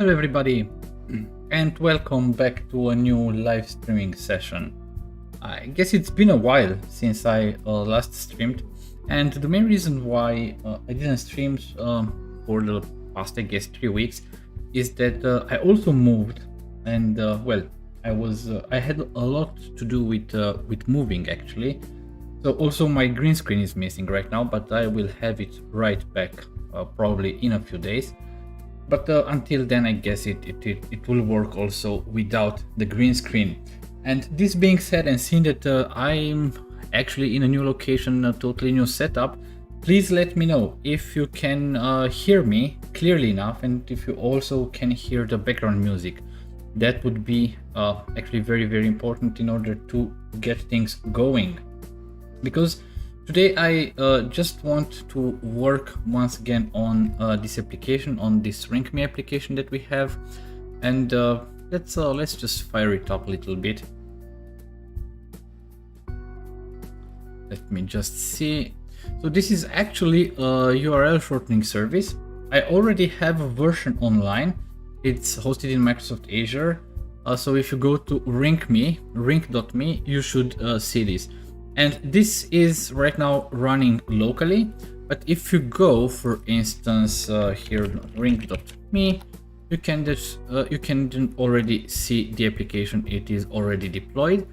Hello everybody, and welcome back to a new live streaming session. I guess it's been a while since I last streamed, and the main reason why I didn't stream for the past, I guess, 3 weeks is that I also moved, and I had a lot to do with moving actually. So also my green screen is missing right now, but I will have it right back probably in a few days. But until then, I guess it will work also without the green screen. And this being said, and seeing that I'm actually in a new location, a totally new setup, please let me know if you can hear me clearly enough, and if you also can hear the background music. That would be actually very, very important in order to get things going. Because today I just want to work once again on this application, on this RankMe application that we have, and let's just fire it up a little bit. Let me just see. So this is actually a URL shortening service. I already have a version online. It's hosted in Microsoft Azure. So if you go to rink.me, you should see this. And this is right now running locally, but if you go, for instance, here rink.me, you can then already see the application. It is already deployed.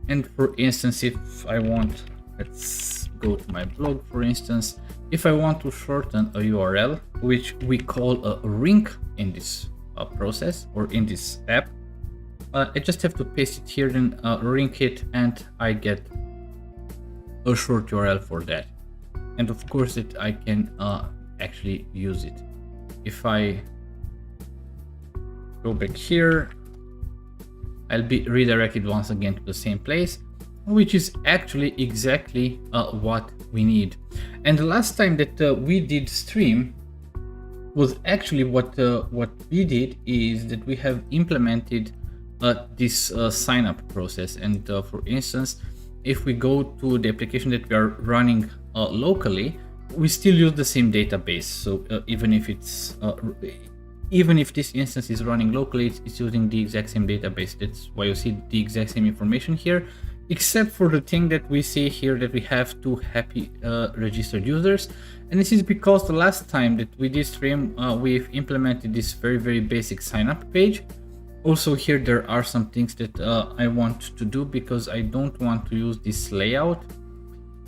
And for instance, if I want, let's go to my blog, for instance, if I want to shorten a URL, which we call a rink in this process or in this app, I just have to paste it here, then rink it, and I get a short URL for that. And of course I can actually use it. If I go back here, I'll be redirected once again to the same place, which is actually exactly what we need. And the last time that we did stream was actually what we did is that we have implemented this sign up process. And for instance, if we go to the application that we are running locally, we still use the same database. So even if this instance is running locally, it's using the exact same database. That's why you see the exact same information here, except for the thing that we see here that we have 2 happy registered users. And this is because the last time that we did stream, we've implemented this very, very basic sign up page. Also here there are some things that I want to do, because I don't want to use this layout.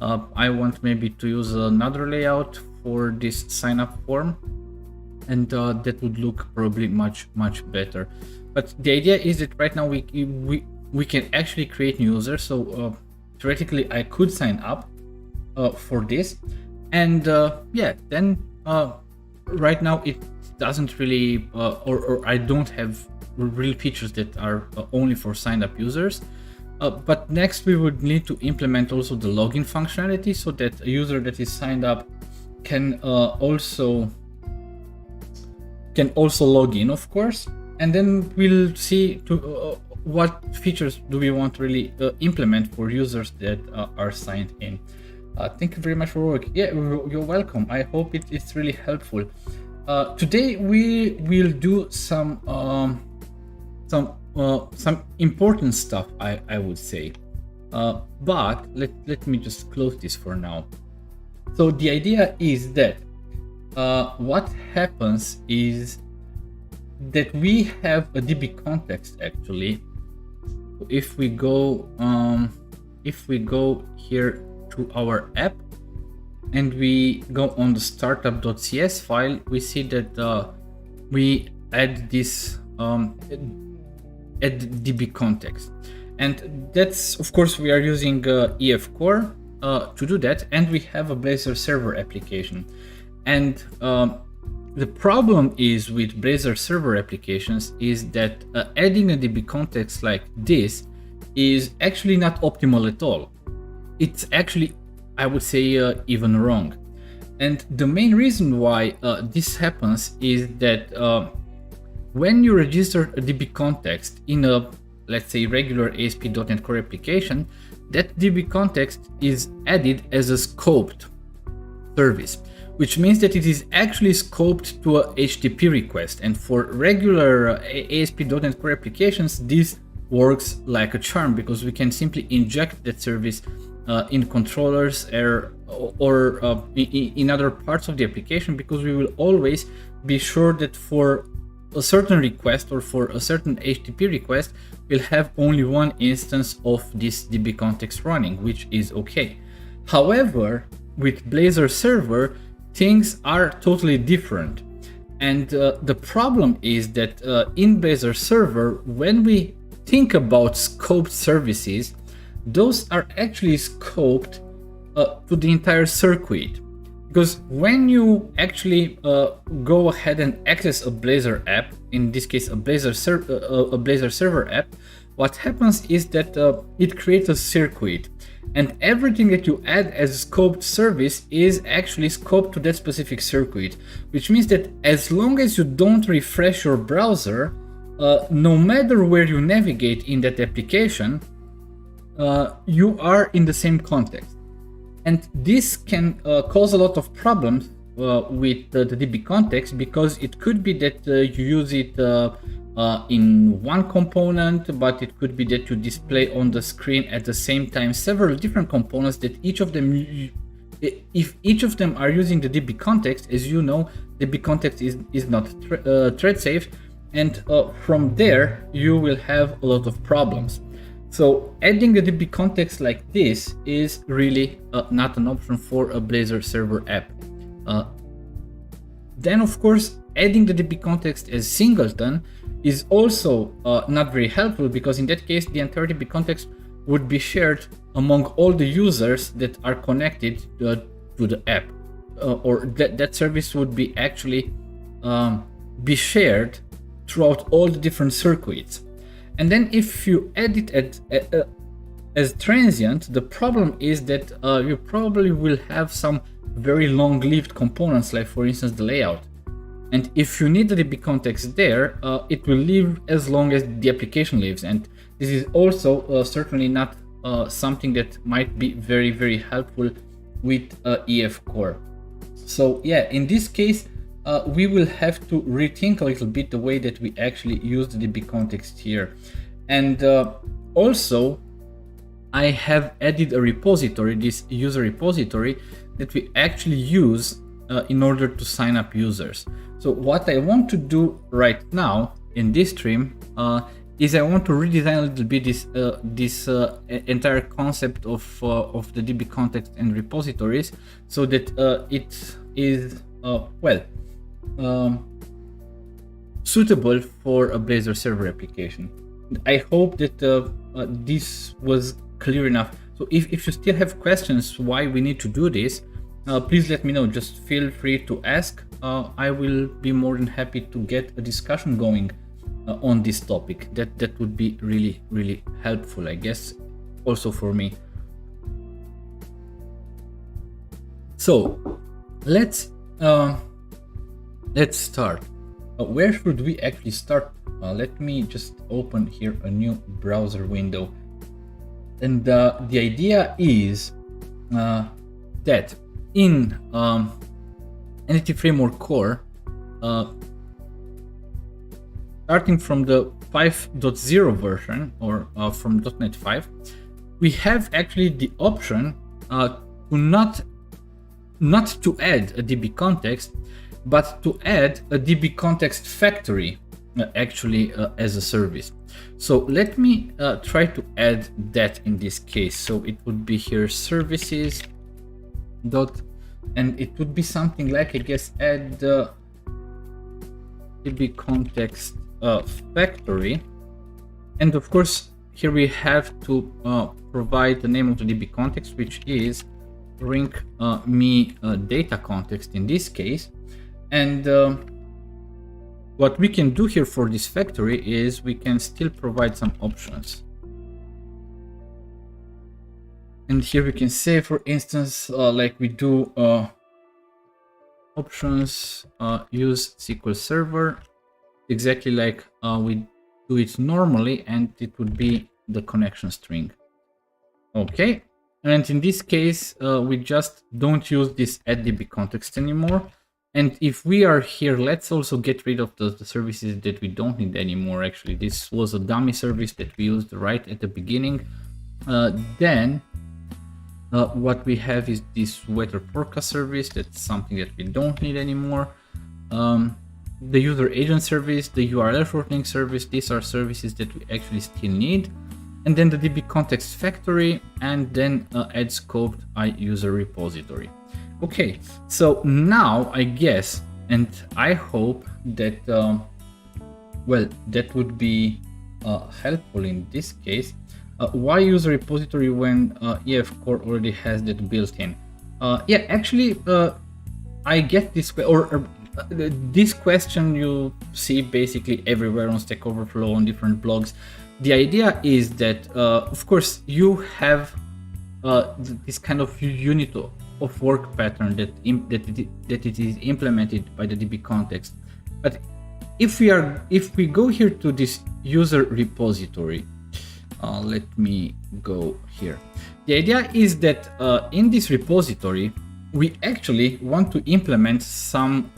I want maybe to use another layout for this sign up form, and that would look probably much better. But the idea is that right now we can actually create new users. So theoretically I could sign up for this, and then right now it doesn't really or I don't have real features that are only for signed up users. But next we would need to implement also the login functionality, so that a user that is signed up can also log in, of course. And then we'll see what features do we want to really implement for users that are signed in. Thank you very much for work. Yeah, you're welcome. I hope it's really helpful. Today we will do some important stuff, I would say, but let me just close this for now. So the idea is that what happens is that we have a DB context actually. If we go here to our app and we go on the startup.cs file, we see that we add this add DB context, and that's, of course, we are using EF Core to do that, and we have a Blazor server application. And the problem is with Blazor server applications is that adding a DB context like this is actually not optimal at all. It's actually, I would say, even wrong. And the main reason why this happens is that when you register a DB context in a, let's say, regular ASP.NET Core application, that DB context is added as a scoped service, which means that it is actually scoped to a HTTP request. And for regular ASP.NET Core applications, this works like a charm, because we can simply inject that service in controllers or in other parts of the application, because we will always be sure that for a certain request or for a certain HTTP request, we'll have only one instance of this DB context running, which is okay. However, with Blazor Server, things are totally different. And the problem is that in Blazor Server, when we think about scoped services, those are actually scoped to the entire circuit. Because when you actually go ahead and access a Blazor app, in this case a Blazor Server app, what happens is that it creates a circuit, and everything that you add as a scoped service is actually scoped to that specific circuit, which means that as long as you don't refresh your browser, no matter where you navigate in that application, you are in the same context. And this can cause a lot of problems with the DB context, because it could be that you use it in one component, but it could be that you display on the screen at the same time several different components that each of them, if each of them are using the DB context, as you know, DB context is not thread safe, and from there you will have a lot of problems. So adding a DB context like this is really not an option for a Blazor Server app. Then of course, adding the DB context as singleton is also not very helpful, because in that case the entire DB context would be shared among all the users that are connected to the app, or that service would be actually be shared throughout all the different circuits. And then if you add it as transient, the problem is that you probably will have some very long-lived components, like for instance the layout. And if you need the DB context there, it will live as long as the application lives. And this is also certainly not something that might be very, very helpful with EF Core. So yeah, in this case, we will have to rethink a little bit the way that we actually use the DB context here. And also, I have added a repository, this user repository, that we actually use in order to sign up users. So what I want to do right now in this stream is I want to redesign a little bit this entire concept of the DB context and repositories, so that it is suitable for a Blazor Server application. I hope that this was clear enough. So if you still have questions why we need to do this, please let me know. Just feel free to ask. I will be more than happy to get a discussion going on this topic. That would be really, really helpful, I guess, also for me. So let's start. Where should we actually start? Let me just open here a new browser window. And the idea is that in Entity Framework Core, starting from the 5.0 version, or from .NET 5, we have actually the option to not to add a DB context, but to add a DB context factory actually as a service. So let me try to add that in this case. So it would be here services dot, and it would be something like, I guess, add the DB context factory. And of course, here we have to provide the name of the DB context, which is bring me data context in this case. And what we can do here for this factory is we can still provide some options. And here we can say, for instance, like we do options, use SQL Server, exactly like we do it normally, and it would be the connection string. Okay, And in this case, we just don't use this add DB context anymore. And if we are here, let's also get rid of the services that we don't need anymore. Actually, this was a dummy service that we used right at the beginning. Then what we have is this weather forecast service. That's something that we don't need anymore. The user agent service, the URL shortening service, these are services that we actually still need. And then the DB context factory, and then add scoped iUser repository. Okay, so now I guess, and I hope that, well, that would be helpful in this case. Why use a repository when EF Core already has that built in? Yeah, actually, I get this, this question you see basically everywhere on Stack Overflow, on different blogs. The idea is that, of course, you have this kind of unit of work pattern that it is implemented by the DB context. But if we go here to this user repository, let me go here. The idea is that in this repository, we actually want to implement some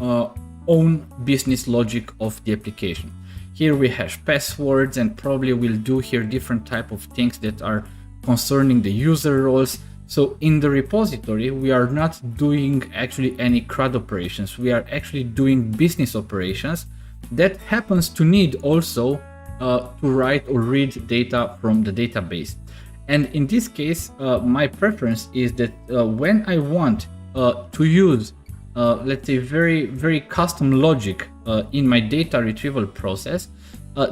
own business logic of the application. Here we hash passwords, and probably we'll do here different type of things that are concerning the user roles. So in the repository, we are not doing actually any CRUD operations. We are actually doing business operations that happens to need also to write or read data from the database. And in this case, my preference is that when I want to use, let's say, very custom logic in my data retrieval process,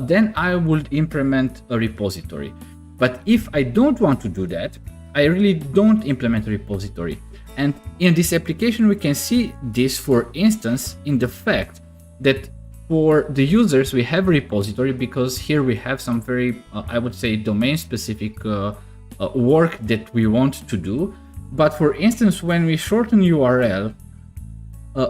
then I would implement a repository. But if I don't want to do that, I really don't implement a repository. And in this application, we can see this, for instance, in the fact that for the users, we have a repository because here we have some very, I would say, domain-specific work that we want to do. But for instance, when we shorten URL,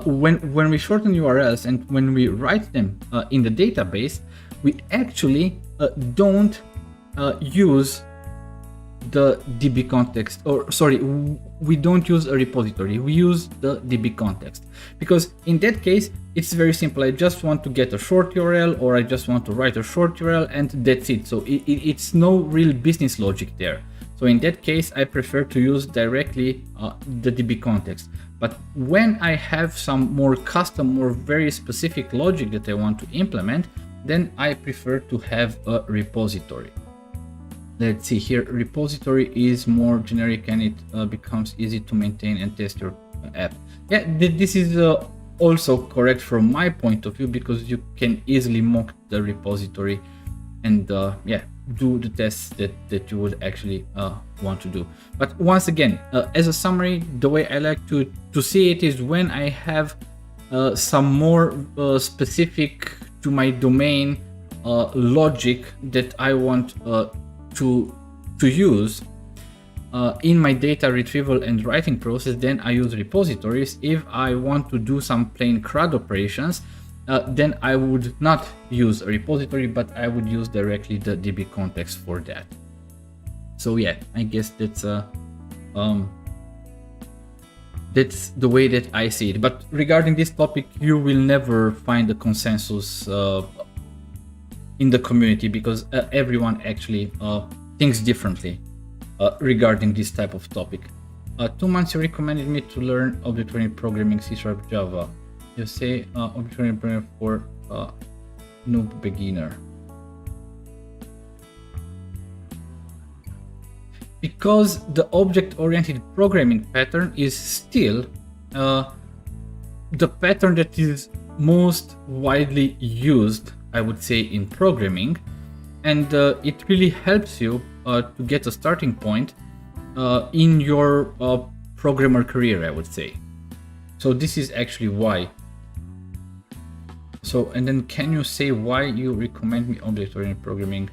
when we shorten URLs and when we write them in the database, we actually don't use the DB context, or sorry, we don't use a repository, we use the DB context. Because in that case, it's very simple. I just want to get a short URL, or I just want to write a short URL, and that's it. So it's no real business logic there. So in that case, I prefer to use directly the DB context. But when I have some more custom or very specific logic that I want to implement, then I prefer to have a repository. Let's see here, repository is more generic and it becomes easy to maintain and test your app. Yeah, this is also correct from my point of view, because you can easily mock the repository and yeah, do the tests that you would actually want to do. But once again, as a summary, the way I like to see it is when I have some more specific to my domain logic that I want to use in my data retrieval and writing process, then I use repositories. If I want to do some plain CRUD operations, then I would not use a repository, but I would use directly the DB context for that. So yeah, I guess that's the way that I see it. But regarding this topic, you will never find a consensus in the community, because everyone actually thinks differently regarding this type of topic. 2 months you recommended me to learn object-oriented programming, C# Java. You say object-oriented programming for noob beginner. Because the object-oriented programming pattern is still the pattern that is most widely used, I would say, in programming, and it really helps you to get a starting point in your programmer career, I would say. So this is actually why. So, and then can you say why you recommend me object-oriented programming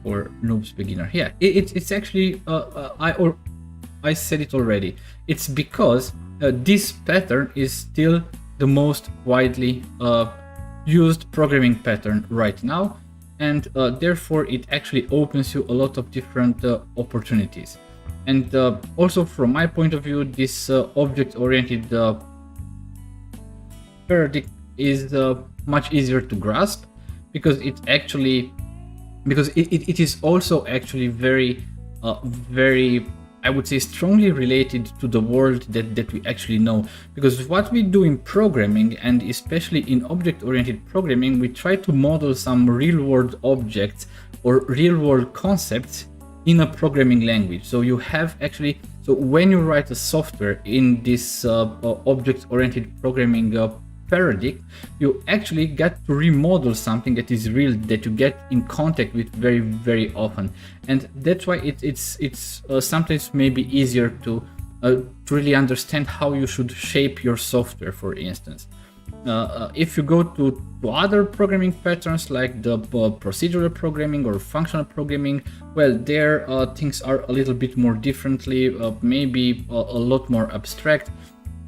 for noobs beginner? Yeah, it's actually I said it already. It's because this pattern is still the most widely used programming pattern right now, and therefore it actually opens you a lot of different opportunities. And also from my point of view, this object-oriented paradigm is much easier to grasp, because it is also actually very I would say strongly related to the world that we actually know. Because what we do in programming, and especially in object-oriented programming, we try to model some real-world objects or real-world concepts in a programming language. So you have actually, so when you write a software in this object-oriented programming paradigm, you actually get to remodel something that is real, that you get in contact with very, very often. And that's why it's sometimes maybe easier to really understand how you should shape your software, for instance. If you go to other programming patterns like the procedural programming or functional programming, well, there things are a little bit more differently, maybe a lot more abstract,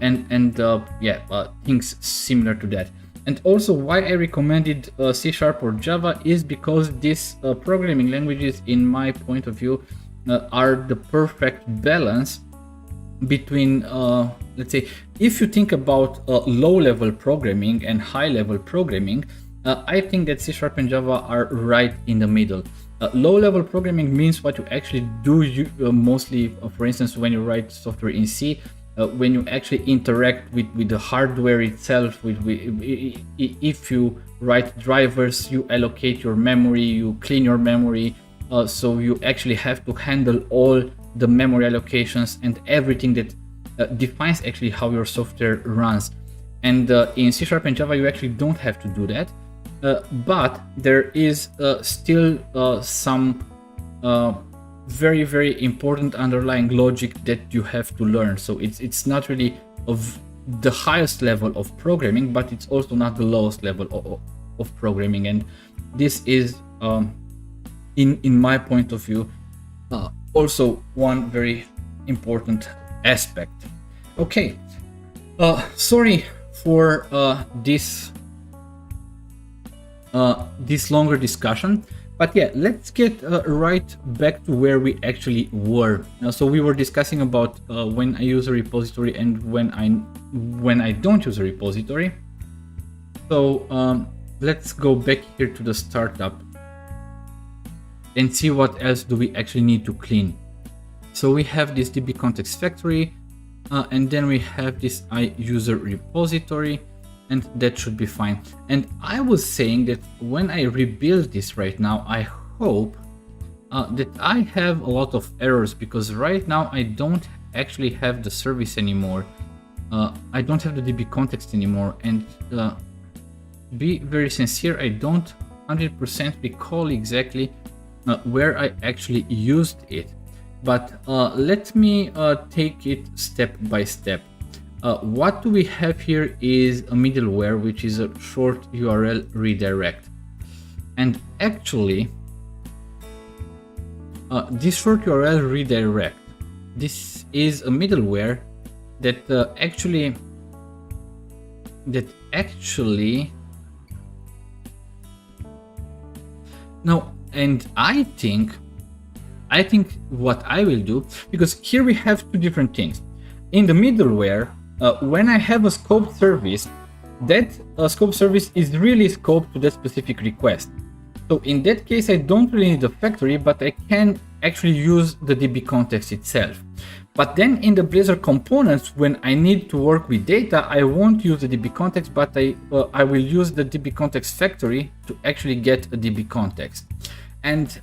and things similar to that. And also why I recommended C# or Java is because these programming languages, in my point of view, are the perfect balance between, let's say, if you think about low-level programming and high-level programming, I think that C# and Java are right in the middle. Low-level programming means what you actually do mostly, for instance, when you write software in C, when you actually interact with the hardware itself, if you write drivers, you allocate your memory, you clean your memory, so you actually have to handle all the memory allocations and everything that defines actually how your software runs. And in C# and Java, you actually don't have to do that, but there is still some very, very important underlying logic that you have to learn. So it's not really of the highest level of programming, but it's also not the lowest level of programming. And this is, in my point of view, also one very important aspect. Okay, sorry for this longer discussion. But yeah, let's get right back to where we actually were. So we were discussing about when I use a repository and when I don't use a repository. So let's go back here to the startup and see what else do we actually need to clean. So we have this DB context factory, and then we have this iUser repository, and that should be fine. And I was saying that when I rebuild this right now, I hope that I have a lot of errors, because right now I don't actually have the service anymore. I don't have the DB context anymore, and be very sincere, I don't 100% recall exactly where I actually used it. But let me take it step by step. What do we have here is a middleware, which is a short URL redirect. And actually, this short URL redirect, this is a middleware that actually no, and I think what I will do, because here we have two different things. In the middleware, when I have a scoped service, that scoped service is really scoped to that specific request. So in that case, I don't really need a factory, but I can actually use the DB context itself. But then in the Blazor components, when I need to work with data, I won't use the DB context, but I will use the DB context factory to actually get a DB context. And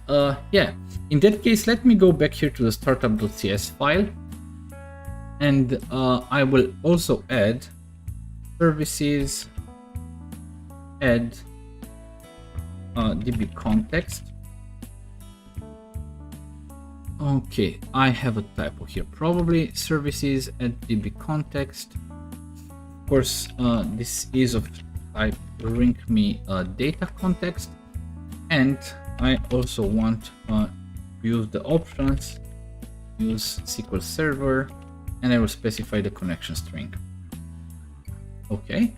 yeah, in that case, let me go back here to the startup.cs file. And I will also add services, add DB context. Okay, I have a typo here. Probably services add DB context. Of course, this is of type bring me data context. And I also want to use the options, use SQL Server, and I will specify the connection string. Okay,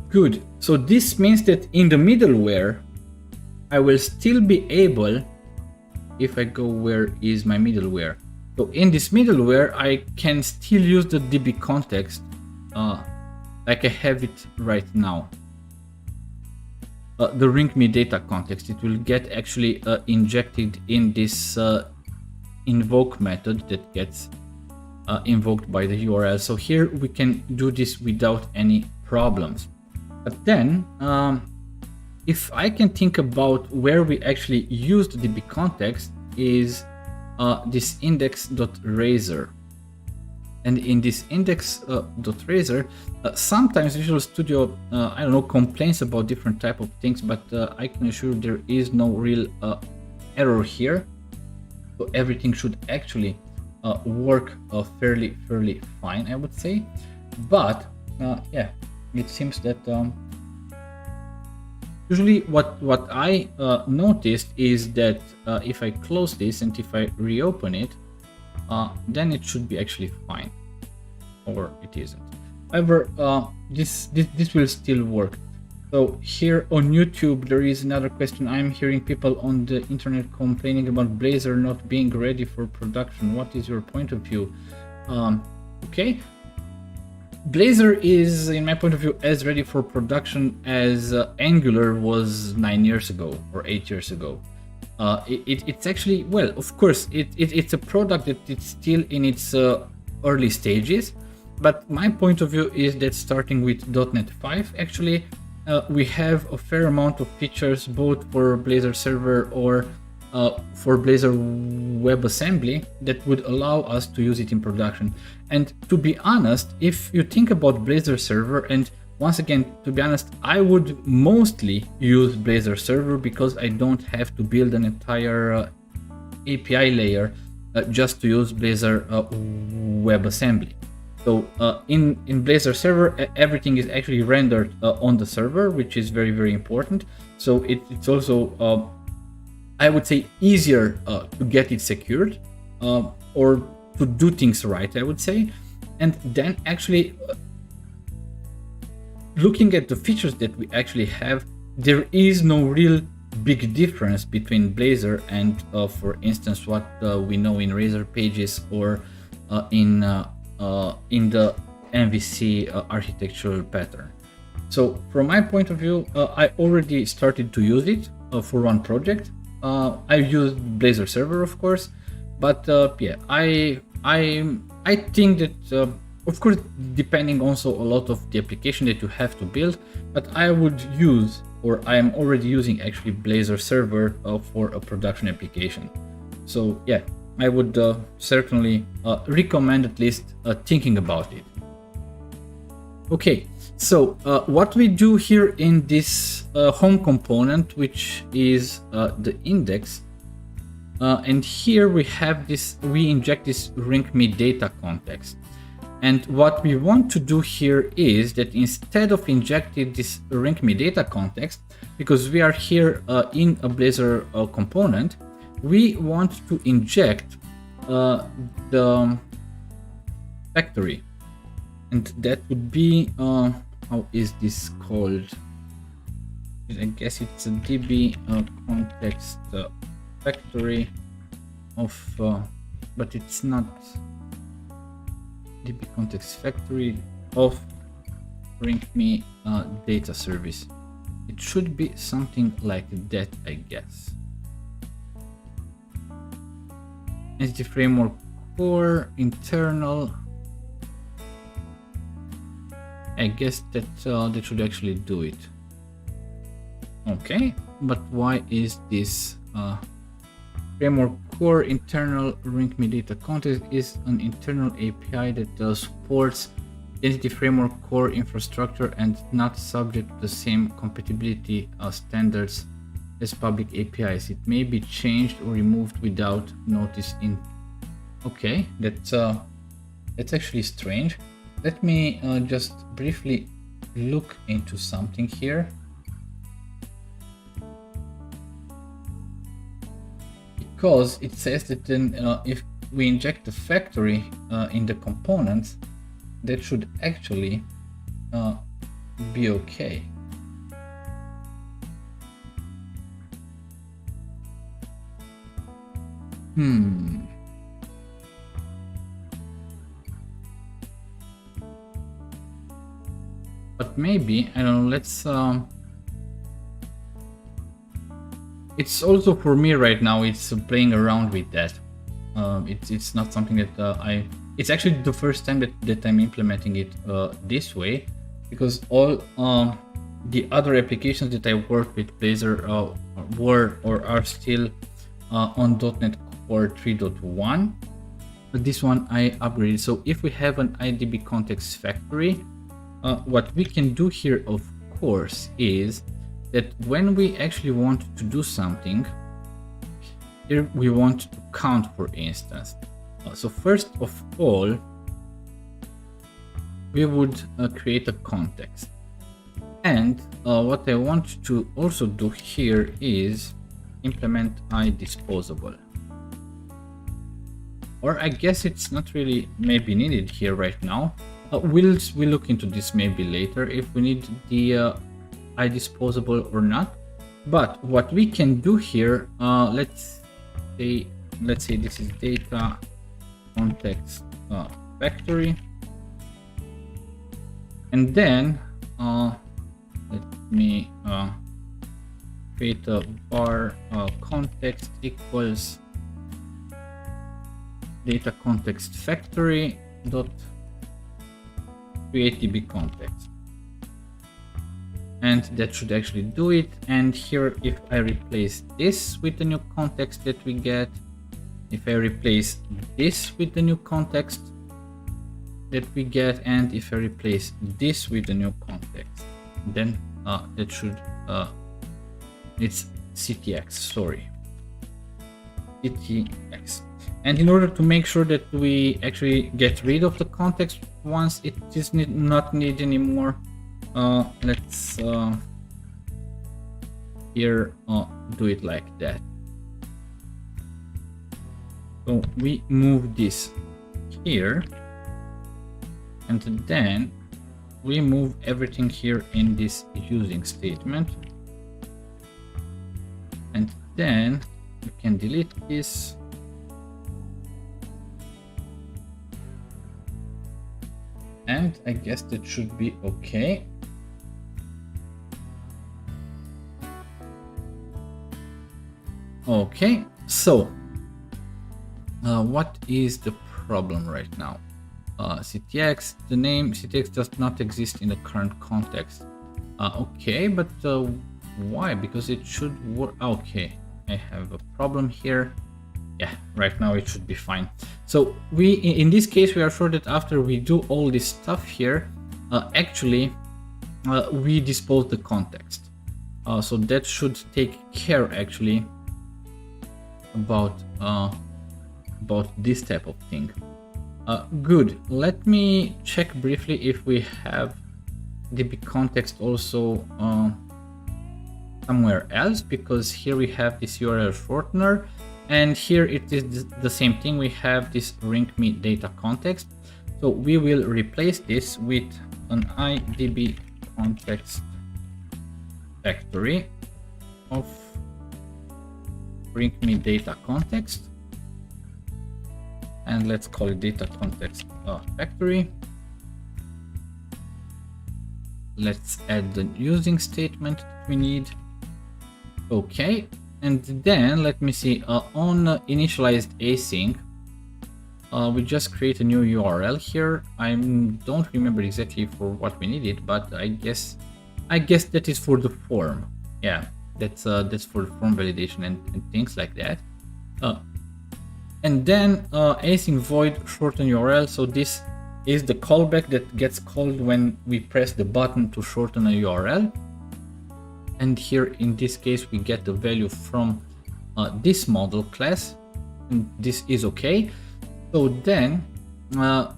good. So this means that in the middleware, I will still be able, if I go where is my middleware, So in this middleware, I can still use the DB context like I have it right now. The ring me data context, it will get actually injected in this invoke method that gets invoked by the URL. So here we can do this without any problems. But then, if I can think about where we actually used the DB context is this index.razor. And in this index.razor, sometimes Visual Studio, I don't know, complains about different type of things, but I can assure there is no real error here. So everything should actually work fairly fine, I would say. But yeah, it seems that usually what I noticed is that if I close this and if I reopen it, then it should be actually fine, or it isn't. However, this will still work. So here on YouTube, there is another question. I'm hearing people on the internet complaining about Blazor not being ready for production. What is your point of view? Okay. Blazor is, in my point of view, as ready for production as Angular was 9 years ago or 8 years ago. It's actually, well, of course, it's a product that it's still in its early stages, but my point of view is that starting with .NET 5, actually, we have a fair amount of features both for Blazor Server or for Blazor WebAssembly that would allow us to use it in production. And to be honest, if you think about Blazor Server, and once again, to be honest, I would mostly use Blazor Server because I don't have to build an entire API layer just to use Blazor WebAssembly. So in Blazor Server, everything is actually rendered on the server, which is very important. So it's also, I would say, easier to get it secured or to do things right, I would say. And then actually, looking at the features that we actually have, there is no real big difference between Blazor and, for instance, what we know in Razor Pages or in the MVC architectural pattern. So from my point of view, I already started to use it for one project. I used Blazor Server, of course, but yeah, I think that of course, depending also a lot of the application that you have to build, but I would use, or I am already using actually Blazor Server for a production application. So yeah, I would certainly recommend at least thinking about it. Okay, so what we do here in this home component, which is the index, and here we have this, we inject this ring me data context. And what we want to do here is that instead of injecting this ring me data context, because we are here in a Blazor component, we want to inject the factory. And that would be, how is this called? I guess it's a DB context factory of, but it's not DB context factory of ring me data service. It should be something like that, I guess. Entity framework core internal. I guess that that should actually do it. Okay, but why is this framework core internal ring me data context is an internal API that supports entity framework core infrastructure and not subject to the same compatibility standards as public APIs. It may be changed or removed without notice in. Okay, that's actually strange. Let me just briefly look into something here. Because it says that then if we inject the factory in the components, that should actually be okay. But maybe, I don't know, let's it's also for me right now, it's playing around with that. It's not something that it's actually the first time that I'm implementing it this way, because all the other applications that I worked with Blazor were or are still on .NET Core 3.1, but this one I upgraded. So if we have an IDB context factory, what we can do here, of course, is that when we actually want to do something, here we want to count, for instance. So first of all, we would create a context. And what I want to also do here is implement iDisposable. Or I guess it's not really maybe needed here right now. We'll look into this maybe later if we need the iDisposable or not. But what we can do here, let's say this is data context factory, and then let me create a var context equals data context factory dot create DB context, and that should actually do it. And here, if I replace this with the new context that we get, if I replace this with the new context that we get, and if I replace this with the new context, then that should it's CTX, sorry, CTX. And in order to make sure that we actually get rid of the context once it is not needed anymore, let's here do it like that. So we move this here, and then we move everything here in this using statement, and then we can delete this. And I guess that should be okay. Okay, so what is the problem right now? CTX, the name CTX does not exist in the current context. Okay, but why? Because it should work. Okay, I have a problem here. Yeah, right now it should be fine. So we, in this case, we are sure that after we do all this stuff here, actually we dispose the context. So that should take care actually about this type of thing. Good. Let me check briefly if we have DB context also somewhere else, because here we have this URL shortener, and here it is the same thing. We have this ring.me data context. So we will replace this with an IDB context factory of ring.me data context, and let's call it data context factory. Let's add the using statement that we need. Okay, and then let me see, on initialized async, we just create a new URL here. I don't remember exactly for what we need it, but I guess that is for the form. Yeah, that's for the form validation and things like that. And then async void shorten URL. So this is the callback that gets called when we press the button to shorten a URL. And here in this case we get the value from this model class, and this is okay. So then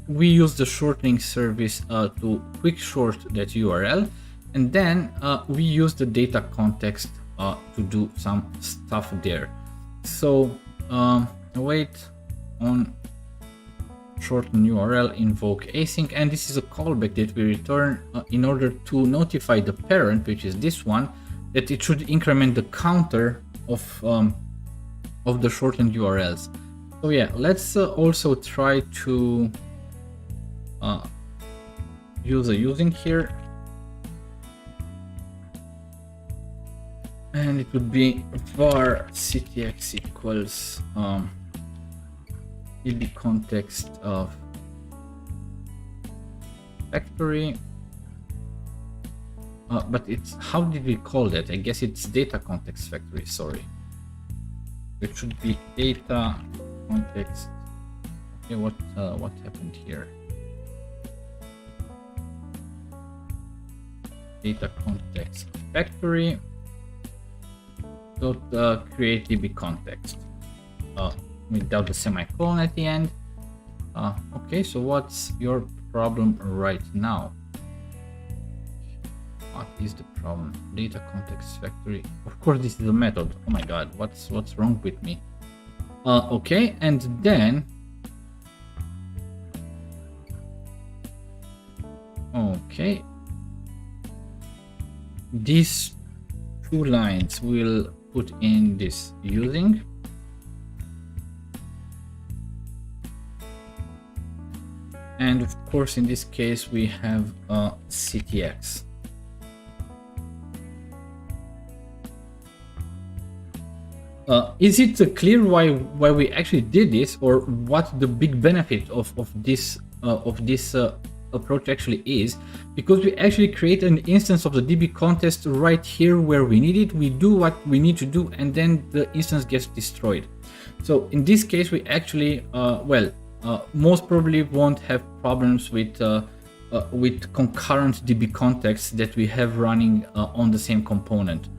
we use the shortening service to quick short that URL, and then we use the data context to do some stuff there. So wait on shorten URL invoke async, and this is a callback that we return in order to notify the parent, which is this one, that it should increment the counter of the shortened URLs. So yeah, let's also try to use a using here. And it would be var ctx equals db context of factory. But it's, how did we call that? I guess it's data context factory, sorry. It should be data context. Okay, what happened here? Data context factory dot create db context without the semicolon at the end. Okay, so what's your problem right now? What is the problem? Data context factory. Of course, this is a method. Oh my god, what's wrong with me? Okay, and then okay, these two lines will put in this using, and of course in this case we have ctx. Is it clear why we actually did this, or what the big benefit of this approach actually is? Because we actually create an instance of the db context right here where we need it. We do what we need to do, and then the instance gets destroyed. So in this case, we actually most probably won't have problems with concurrent db contexts that we have running on the same component.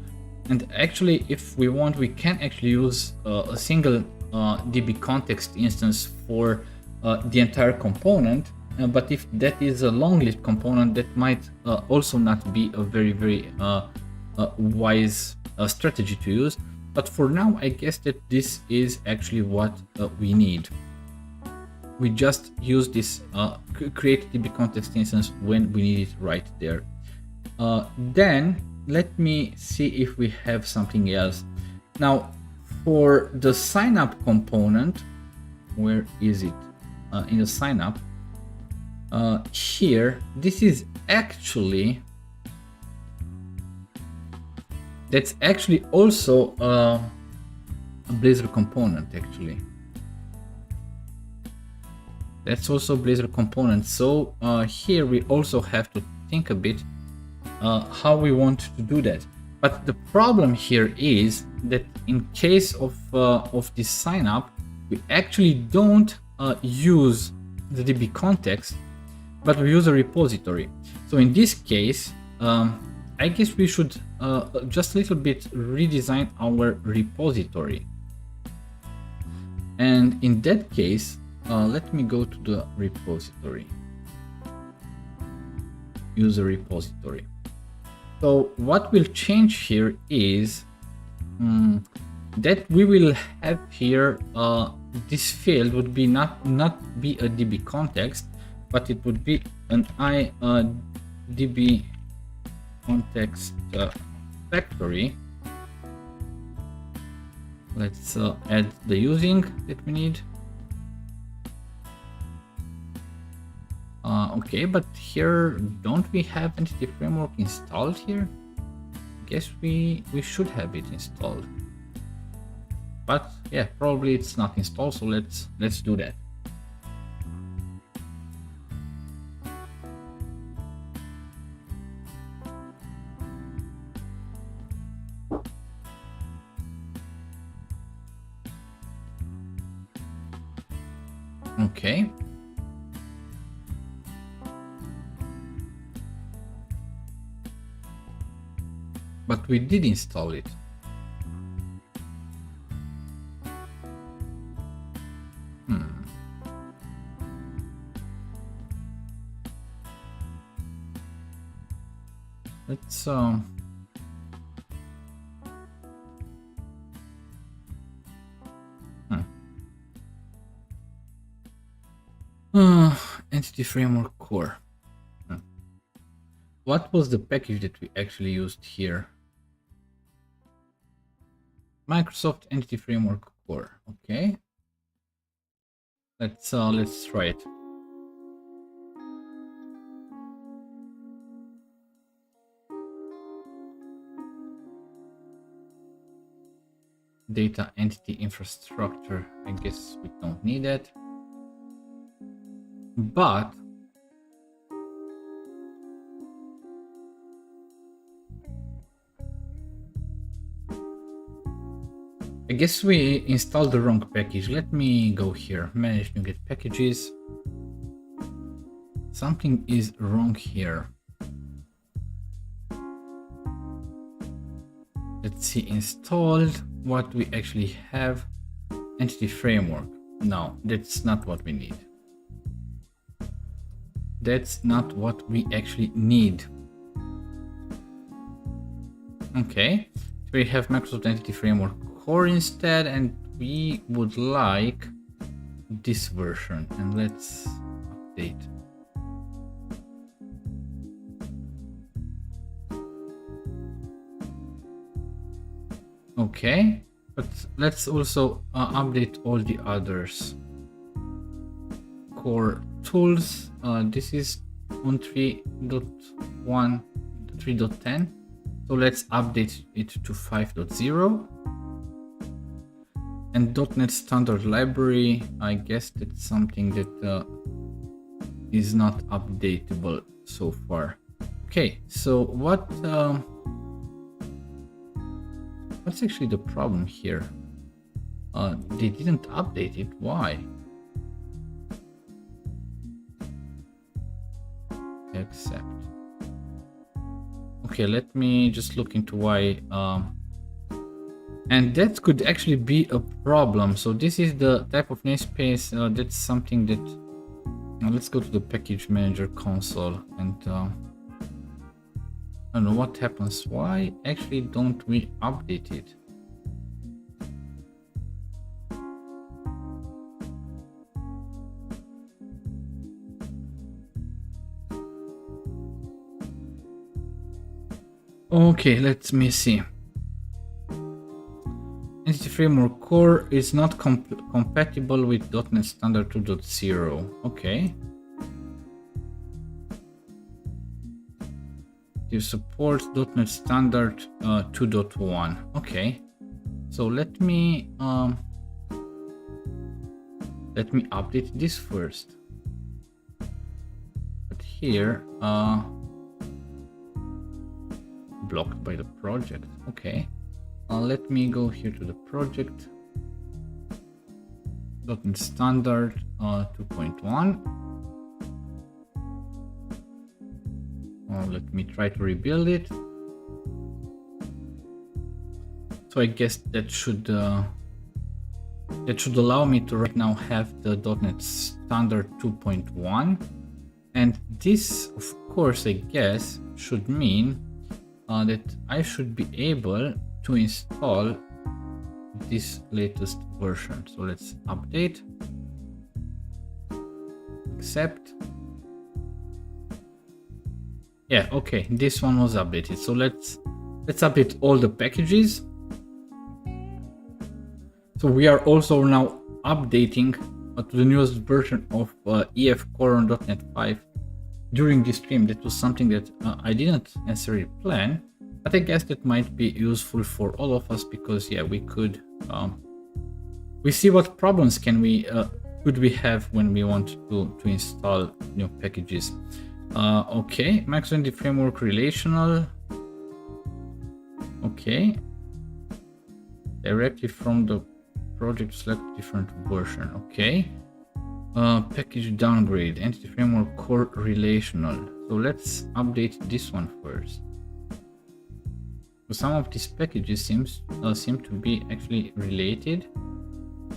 And actually, if we want, we can actually use a single db context instance for the entire component. But if that is a long-lived component, that might also not be a very wise strategy to use. But for now, I guess that this is actually what we need. We just use this create db context instance when we need it right there. Then let me see if we have something else. Now, for the sign up component, where is it? In the sign up, here, this is actually, that's actually also a Blazor component, actually. That's also a Blazor component. So here we also have to think a bit how we want to do that. But the problem here is that in case of this sign up, we actually don't use the db context, but we use a repository. So in this case, I guess we should just a little bit redesign our repository. And in that case, let me go to the repository. User repository. So what will change here is that we will have here this field would be not be a db context, but it would be an db context factory. Let's add the using that we need. Okay, but here don't we have entity framework installed here? Guess we should have it installed, but yeah, probably it's not installed, so let's do that. Okay. But we did install it. Let's entity framework core. What was the package that we actually used here? Microsoft Entity Framework Core. Okay. Let's try it. data entity infrastructure. I guess we don't need it. But I guess we installed the wrong package. Let me go here, manage Nuget packages. Something is wrong here. Let's see, installed. What we actually have, entity framework. No, that's not what we need. That's not what we actually need. Okay, we have Microsoft Entity Framework Core instead, and we would like this version. And let's update. Okay, but let's also update all the others. Core tools. This is on 3.1, 3.10. So let's update it to 5.0. And .NET Standard Library, I guess that's something that is not updatable so far. Okay, so what's actually the problem here? They didn't update it. Why? Accept. Okay, let me just look into why. And that could actually be a problem. So this is the type of namespace. That's something that. Let's go to the package manager console and. I don't know what happens. Why actually don't we update it? Okay, let me see. Entity Framework Core is not compatible with .NET Standard 2.0. Okay. It supports .NET Standard 2.1. Okay. So let me update this first. But here, blocked by the project. Okay. Let me go here to the project. .NET Standard 2.1. Let me try to rebuild it. So I guess that should allow me to right now have the .NET Standard 2.1, and this, of course, I guess should mean that I should be able to install this latest version. So let's update, accept. Yeah, okay, this one was updated. So let's update all the packages. So we are also now updating to the newest version of EF Core on .NET 5 during this stream. That was something that I didn't necessarily plan, but I guess that might be useful for all of us, because yeah, we could we see what problems could we have when we want to install new packages. Okay, Microsoft Entity Framework Relational. Okay, directly from the project, select different version. Okay, package downgrade, Entity Framework Core Relational. So let's update this one first. So some of these packages seem to be actually related,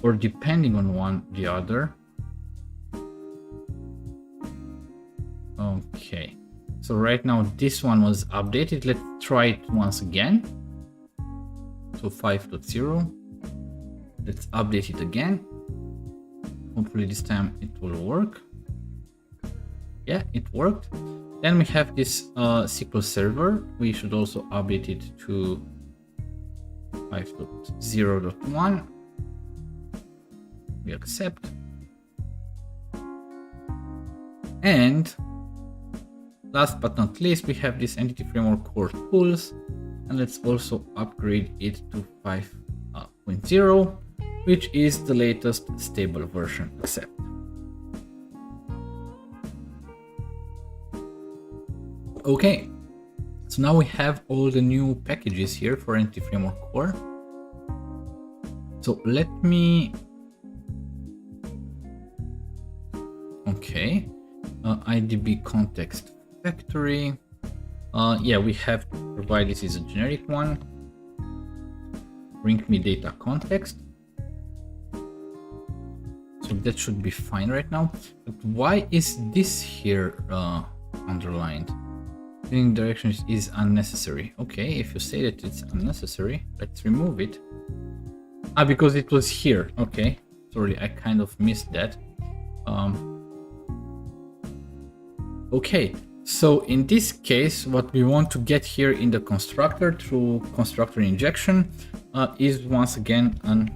or depending on one the other. Okay, so right now this one was updated. Let's try it once again. So 5.0. Let's update it again. Hopefully this time it will work. Yeah, it worked. Then we have this SQL Server. We should also update it to 5.0.1. We accept. And last but not least, we have this Entity Framework Core Tools, and let's also upgrade it to 1.0, which is the latest stable version accept. Okay, so now we have all the new packages here for Entity Framework Core. So let me, okay, IDB context factory. Yeah, we have to provide this as a generic one. Bring me data context. So that should be fine right now. But why is this here underlined? Changing directions is unnecessary. Okay, if you say that it's unnecessary, let's remove it. Ah, because it was here. Okay, sorry, I kind of missed that. Okay, so in this case, what we want to get here in the constructor through constructor injection is once again an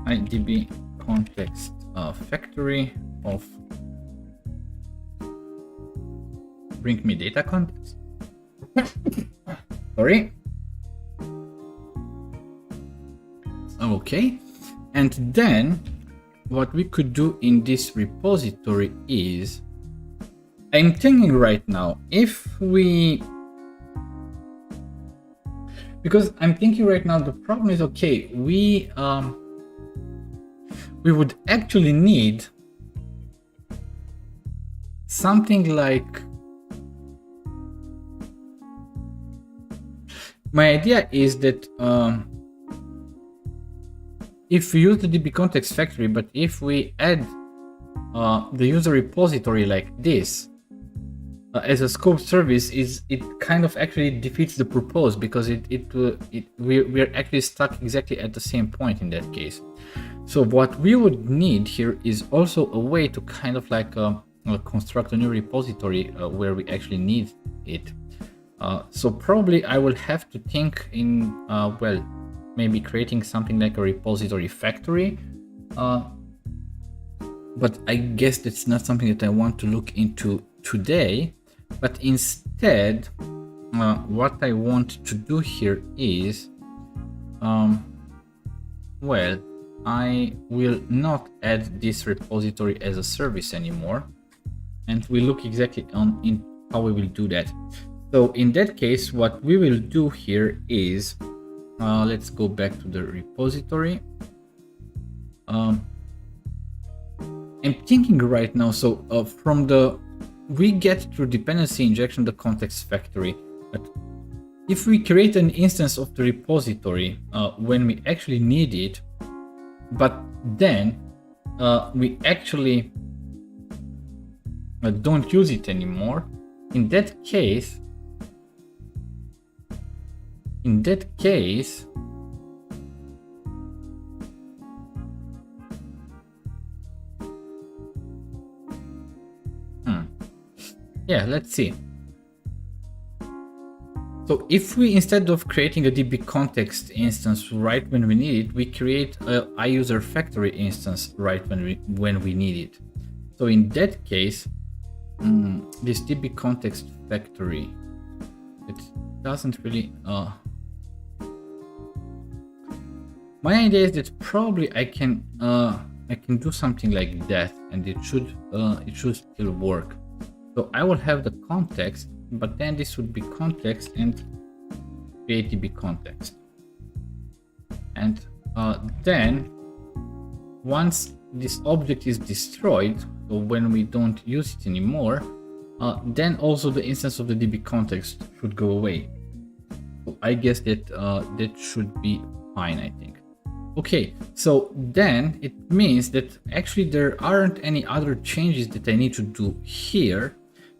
IDB context factory of bring me data context. Sorry. Okay, and then what we could do in this repository is, I'm thinking right now, if we, because I'm thinking right now, the problem is, okay, we would actually need something like, my idea is that if we use the DB context factory, but if we add the user repository like this as a scope service, it kind of actually defeats the purpose, because we're actually stuck exactly at the same point in that case. So what we would need here is also a way to kind of like construct a new repository where we actually need it. So probably I will have to think in, well, maybe creating something like a repository factory. But I guess that's not something that I want to look into today. But instead, what I want to do here is, well, I will not add this repository as a service anymore. And we look exactly in how we will do that. So in that case, what we will do here is, let's go back to the repository. I'm thinking right now, so from the, we get through dependency injection the context factory, but if we create an instance of the repository when we actually need it, but then we actually don't use it anymore, in that case, yeah, let's see. So if we, instead of creating a DB context instance right when we need it, we create a iUser factory instance right when we need it. So in that case, this DB context factory, it doesn't really. My idea is that probably I can do something like that, and it should still work. So I will have the context, but then this would be context and create DB context. And then once this object is destroyed, so when we don't use it anymore, then also the instance of the DB context should go away. So I guess that that should be fine, I think. Okay, so then it means that actually there aren't any other changes that I need to do here,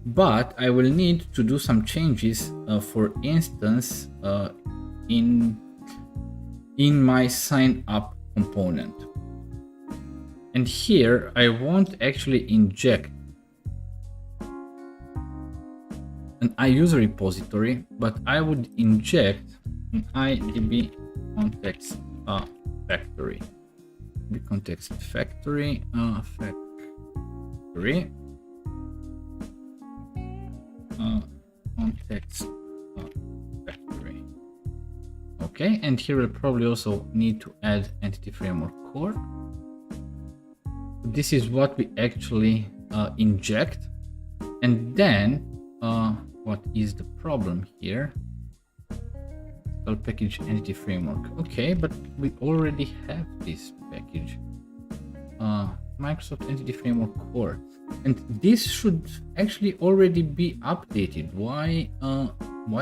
but I will need to do some changes, for instance, in my sign up component. And here I won't actually inject an iUser repository, but I would inject an IDB context factory. DB context factory factory context factory. Okay, and here we'll probably also need to add entity framework core. This is what we actually inject. And then what is the problem here? Package entity framework. Okay, but we already have this package. Microsoft Entity Framework Core, and this should actually already be updated. Why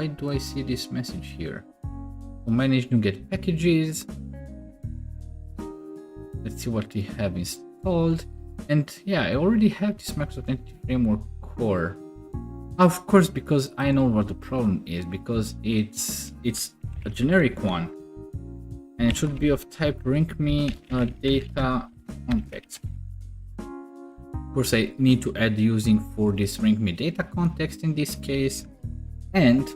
do I see this message here? To manage Nuget packages. Let's see what we have installed. And yeah, I already have this Microsoft Entity Framework Core. Of course, because I know what the problem is, because it's a generic one, and it should be of type ring.me data context. Of course, I need to add using for this ring.me data context in this case, and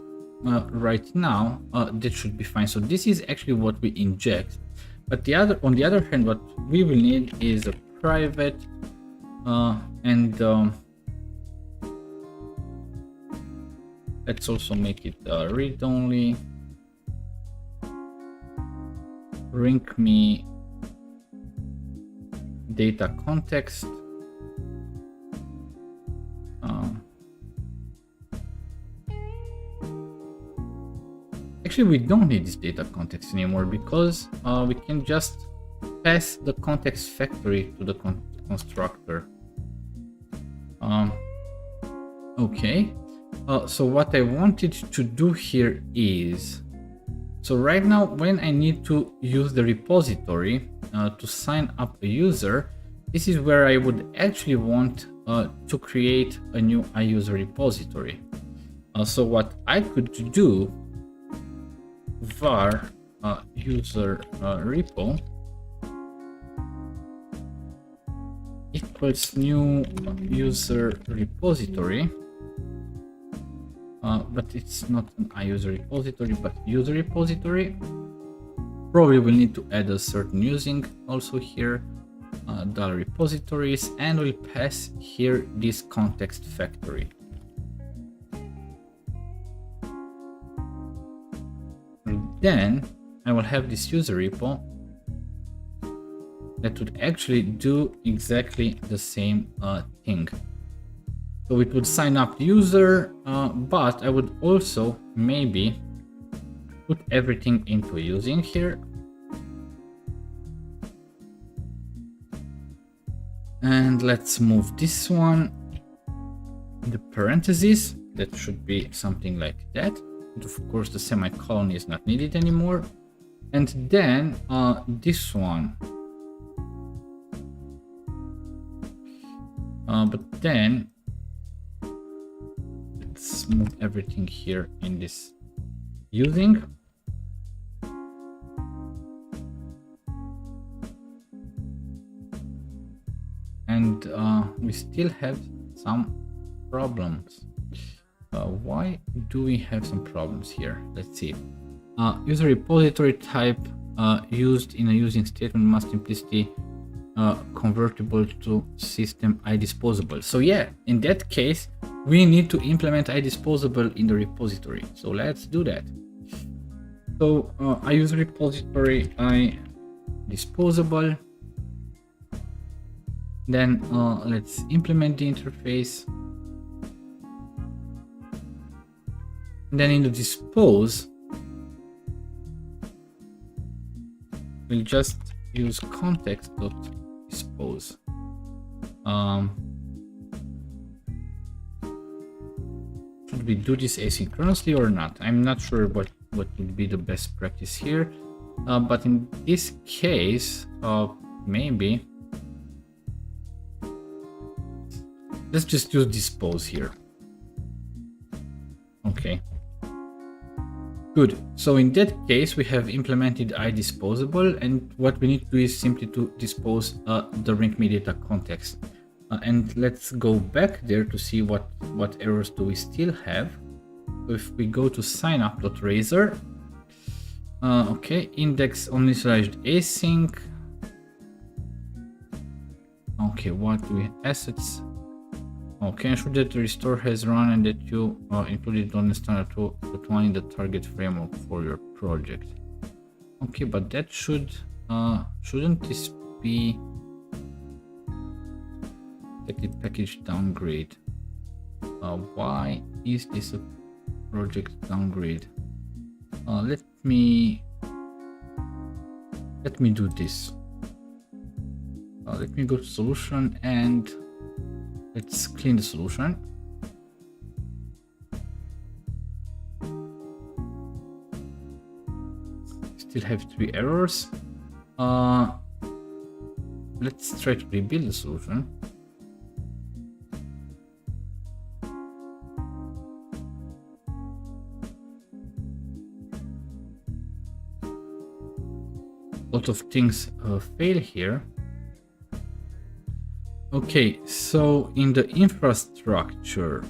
right now that should be fine. So this is actually what we inject, but on the other hand, what we will need is a private and let's also make it read-only ring.me data context. Actually, we don't need this data context anymore because we can just pass the context factory to the constructor. Okay, so what I wanted to do here is, so right now when I need to use the repository to sign up a user, this is where I would actually want to create a new iUser repository. So what I could do, var user repo equals new user repository, but it's not an iUser repository but user repository. Probably will need to add a certain using also here, $repositories, and we'll pass here this context factory. And then I will have this user repo that would actually do exactly the same thing. So it would sign up the user, but I would also maybe put everything into using here. And let's move this one in the parentheses. That should be something like that. And of course, the semicolon is not needed anymore. And then this one. But then let's move everything here in this using. And we still have some problems. Why do we have some problems here? Let's see. User repository type used in a using statement must implicitly convertible to system iDisposable. So yeah, in that case, we need to implement iDisposable in the repository. So let's do that. So I use repository iDisposable. Then let's implement the interface. And then in the dispose, we'll just use context.dispose. Should we do this asynchronously or not? I'm not sure what would be the best practice here. But in this case, maybe let's just use dispose here. Okay. Good. So in that case, we have implemented iDisposable, and what we need to do is simply to dispose the ring.me data context. And let's go back there to see what errors do we still have. So if we go to signup.razor, okay, index only/async. Okay, what do we assets? Okay, ensure that the restore has run and that you included on the standard 2.1 in the target framework for your project. Okay, but that shouldn't this be Untitled package downgrade? Why is this a project downgrade? Let me do this. Let me go to solution and let's clean the solution. Still have 3 errors. Let's try to rebuild the solution. A lot of things fail here. Okay, so in the infrastructure,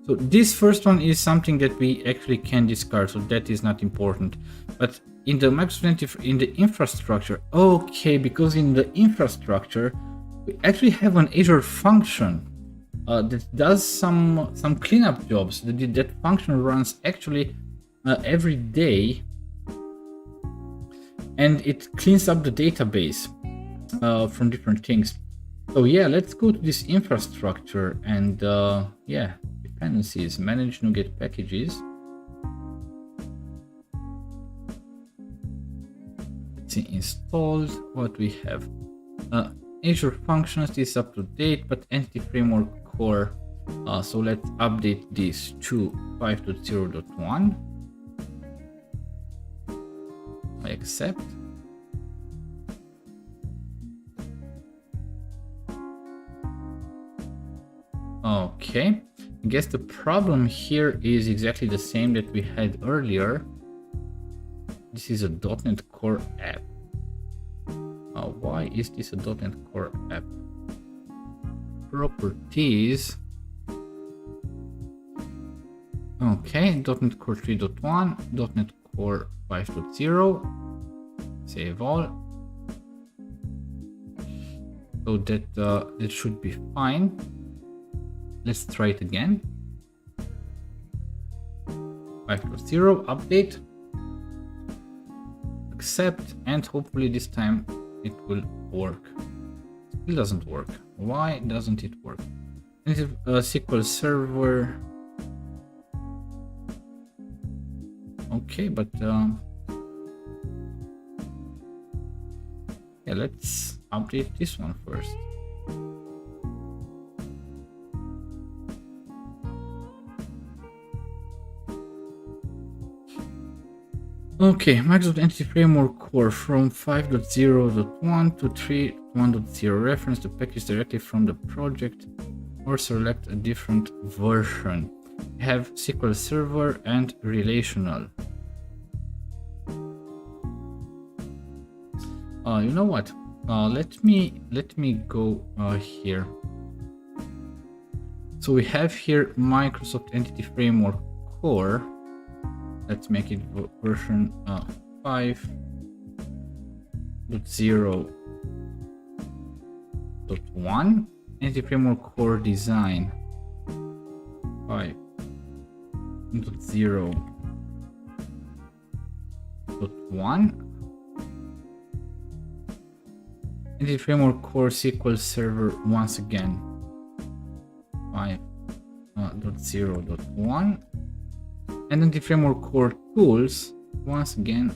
so this first one is something that we actually can discard, so that is not important. But in the Microsoft in the infrastructure, okay, because in the infrastructure we actually have an Azure function that does some cleanup jobs. That function runs actually every day, and it cleans up the database from different things. So yeah, let's go to this infrastructure and yeah, dependencies, manage Nuget packages. Let's see, installed, what we have. Azure functions, this is up to date, but Entity Framework Core. So let's update this to 5.0.1. I accept. Okay, I guess the problem here is exactly the same that we had earlier. This is a .NET Core app. Why is this a .NET Core app? Properties. Okay, .NET Core 3.1, .NET Core 5.0. Save all. So that should be fine. Let's try it again. 5.0 update. Accept, and hopefully this time it will work. Still doesn't work. Why doesn't it work? SQL Server. Okay, but yeah, let's update this one first. Okay, Microsoft Entity Framework Core from 5.0.1 to 3.1.0. Reference the package directly from the project or select a different version. We have SQL Server and Relational. You know what? Let me go here. So we have here Microsoft Entity Framework Core. Let's make it version 5.0.1. Entity Framework Core Design 5.0.1. Entity Framework Core SQL Server once again 5.0.1. And then the Framework Core Tools, once again,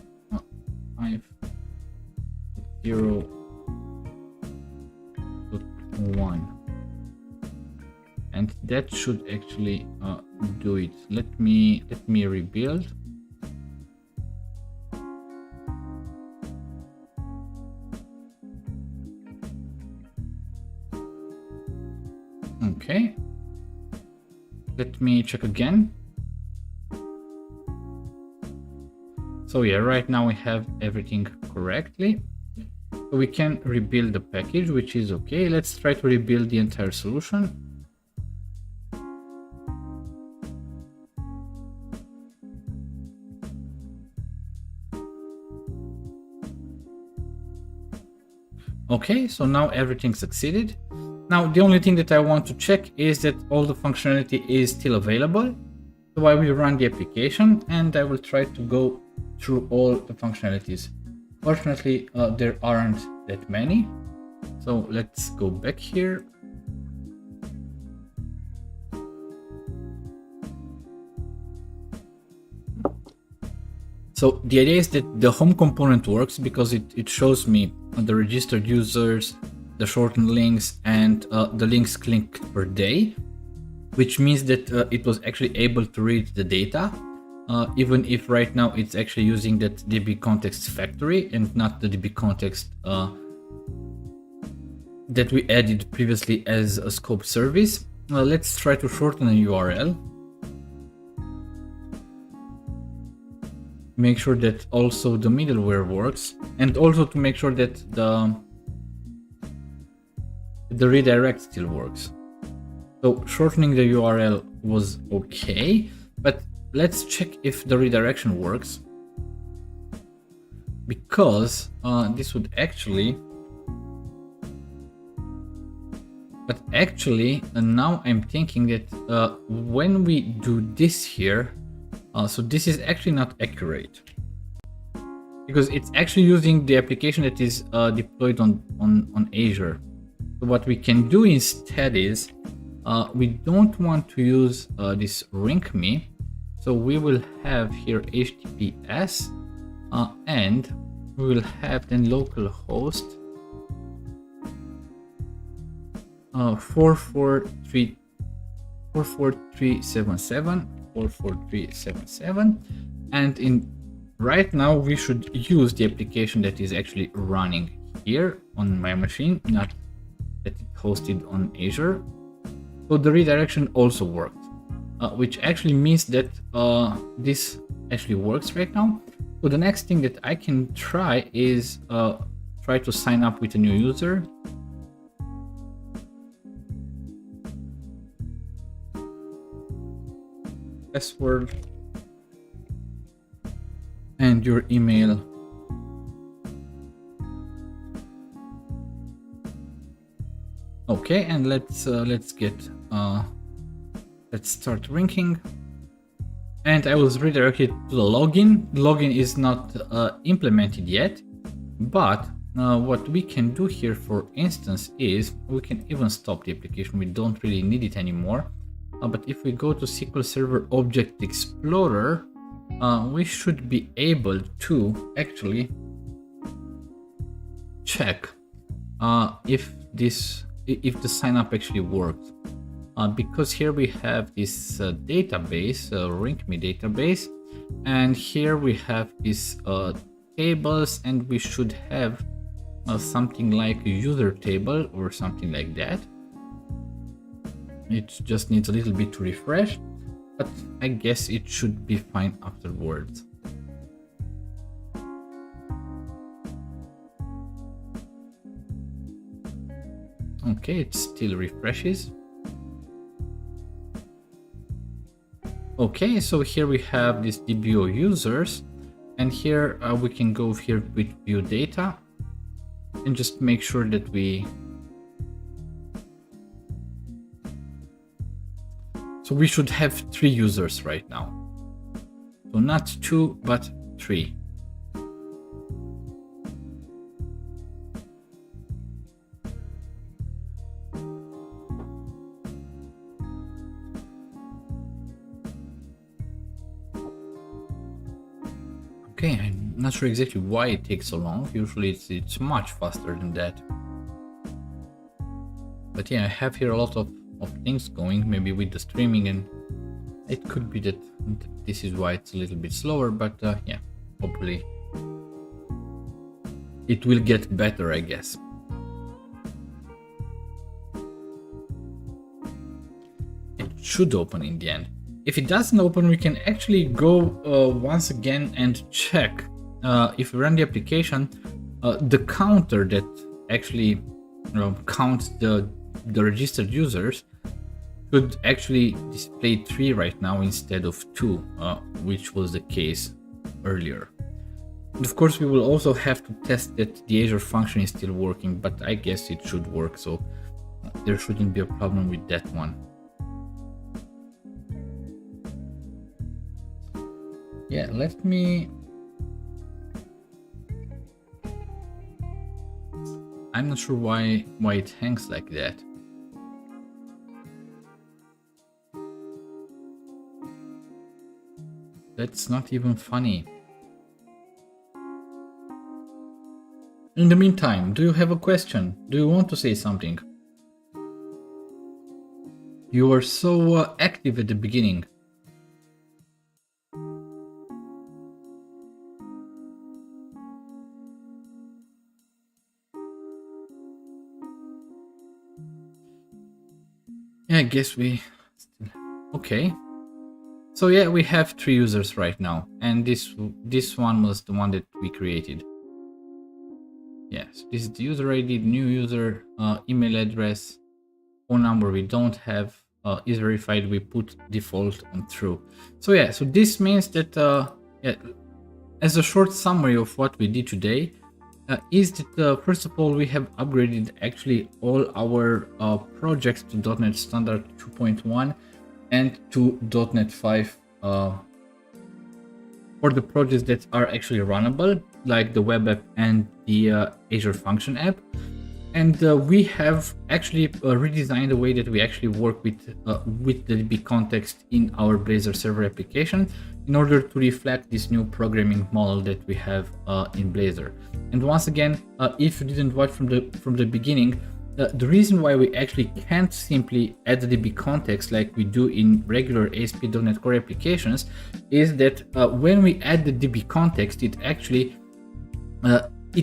5.0.1. And that should actually do it. Let me rebuild. Okay. Let me check again. So yeah, right now we have everything correctly. So we can rebuild the package, which is okay. Let's try to rebuild the entire solution. Okay, so now everything succeeded. Now the only thing that I want to check is that all the functionality is still available. So I will run the application and I will try to go through all the functionalities. Fortunately, there aren't that many. So let's go back here. So the idea is that the home component works because it shows me the registered users, the shortened links, and the links clicked per day, which means that it was actually able to read the data, even if right now it's actually using that DB context factory and not the DB context that we added previously as a scope service. Let's try to shorten a URL. Make sure that also the middleware works, and also to make sure that the redirect still works. So shortening the URL was okay, but let's check if the redirection works, because this would actually, but actually now I'm thinking that when we do this here, so this is actually not accurate, because it's actually using the application that is deployed on Azure. So what we can do instead is we don't want to use this RINC.me, so we will have here HTTPS and we will have then localhost 44377, and in right now we should use the application that is actually running here on my machine, not that it's hosted on Azure. So the redirection also worked, which actually means that this actually works right now. So the next thing that I can try is try to sign up with a new user. Password and your email. Okay, and let's start ranking. And I was redirected to the login. The login is not implemented yet, but what we can do here, for instance, is we can even stop the application. We don't really need it anymore. But if we go to SQL Server Object Explorer, we should be able to actually check if the sign up actually worked. Because here we have this database, RINC.me database, and here we have these tables, and we should have something like a user table or something like that. It just needs a little bit to refresh, but I guess it should be fine afterwards. Okay, it still refreshes. Okay, so here we have these DBO users, and here we can go here with view data and just make sure that so we should have 3 users right now. So not 2, but 3. Okay, I'm not sure exactly why it takes so long. Usually it's much faster than that. But yeah, I have here a lot of things going, maybe with the streaming, and it could be that this is why it's a little bit slower, but yeah, hopefully it will get better, I guess. It should open in the end. If it doesn't open, we can actually go once again and check if we run the application, the counter that actually counts the registered users could actually display 3 right now instead of 2, which was the case earlier. And of course, we will also have to test that the Azure function is still working, but I guess it should work, so there shouldn't be a problem with that one. Yeah, let me I'm not sure why it hangs like that. That's not even funny. In the meantime, do you have a question? Do you want to say something? You were so active at the beginning. Yeah, I guess we... Okay. So yeah, we have 3 users right now, and this one was the one that we created. Yes, this is the user ID, new user, email address, phone number we don't have, is verified, we put default on true. So yeah, so this means that, yeah, as a short summary of what we did today, is that first of all, we have upgraded actually all our projects to .NET Standard 2.1 and to .NET 5 for the projects that are actually runnable, like the web app and the Azure Function app. And we have actually redesigned the way that we actually work with the DB context in our Blazor server application in order to reflect this new programming model that we have in Blazor. And once again, if you didn't watch from the beginning, the reason why we actually can't simply add the DB context like we do in regular ASP.NET Core applications is that when we add the DB context, it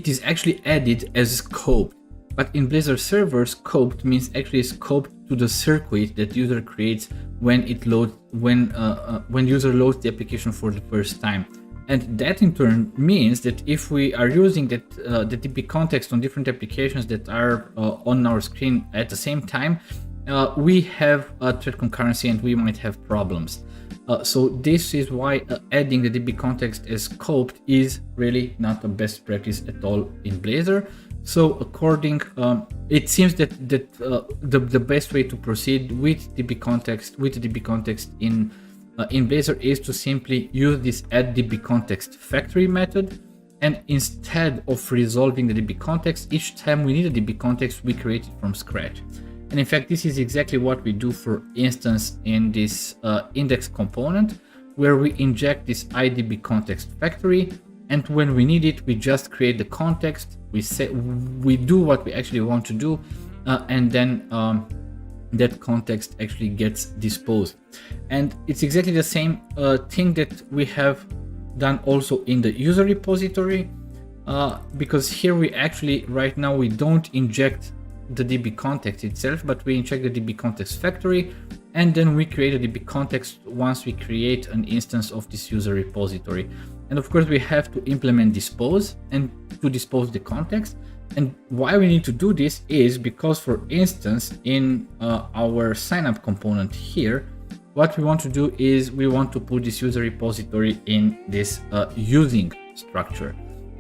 is actually added as scoped. But in Blazor server, scoped means actually scoped to the circuit that user creates when user loads the application for the first time. And that in turn means that if we are using the DB context on different applications that are on our screen at the same time, we have thread concurrency and we might have problems. So this is why adding the DB context as scoped is really not the best practice at all in Blazor. So it seems that the best way to proceed with the DB context in Blazor is to simply use this add DB context factory method, and instead of resolving the DB context each time we need a DB context, we create it from scratch. And in fact, this is exactly what we do, for instance, in this index component, where we inject this IDB context factory, and when we need it, we just create the context. We do what we actually want to do, and then that context actually gets disposed. And it's exactly the same thing that we have done also in the user repository, because here we actually, right now, we don't inject the DB context itself, but we inject the DB context factory, and then we create a DB context once we create an instance of this user repository. And of course, we have to implement dispose and to dispose the context. And why we need to do this is because, for instance, in our signup component here, what we want to do is we want to put this user repository in this using structure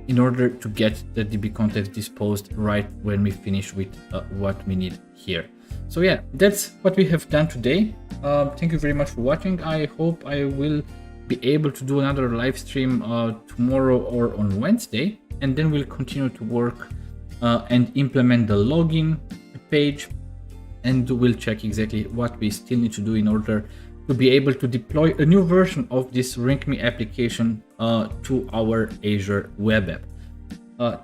in order to get the DB context disposed right when we finish with what we need here. So yeah, that's what we have done today. Thank you very much for watching. I hope I will be able to do another live stream tomorrow or on Wednesday, and then we'll continue to work and implement the login page, and we'll check exactly what we still need to do in order to be able to deploy a new version of this RankMe application to our Azure web app.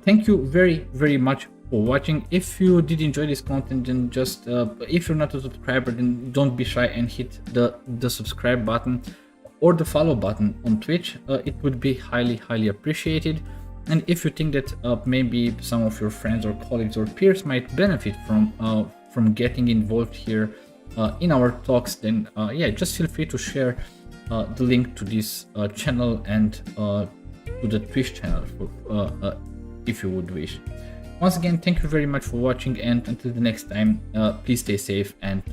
Thank you very, very much for watching. If you did enjoy this content, then just if you're not a subscriber, then don't be shy and hit the subscribe button or the follow button on Twitch. It would be highly appreciated. And if you think that maybe some of your friends or colleagues or peers might benefit from getting involved here in our talks, then yeah, just feel free to share the link to this channel and to the Twitch channel if you would wish. Once again, thank you very much for watching, and until the next time, please stay safe, and